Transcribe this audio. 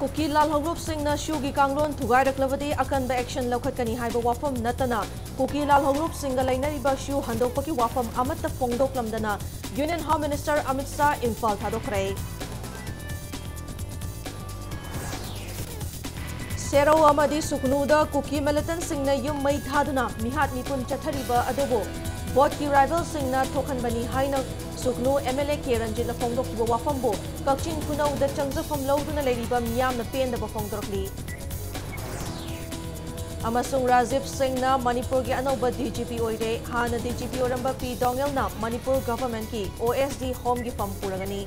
Cookie Lalhaorup Singh शूगी कांगलोन थुगाइरक्लबदी अकंब एक्शन लौखटकनी हाइबा वाफम नतना कुकी लालहौरुप सिंह लैनरिबा शू हंदोकपकी वाफम अमत्त फोंदोकलमदना union home minister Amit Shah Imphal थादोखरे। सेरो अमदी सुकनूदा कुकी मिलिटेंट सिंह युम मई थादुना मिहात मिपुन चथरिबा अदुबो बोट की राइवल सिंह थोखनबनी हाइना सुकनू एमएलए के रंजित फोंदोखिबा वाफमबो कक्चिंग खुनौदा चंगजफम लौदुना लेरिबा मियामना पेंदबा फोंदोरखली। अमसुंग राजीव सिंह मणिपुर की अनौबा डीजीपी ओइरे हाना DGP Oramba P डोंगेलना Manipur government की ओएसडी होम की फम पुरगनी।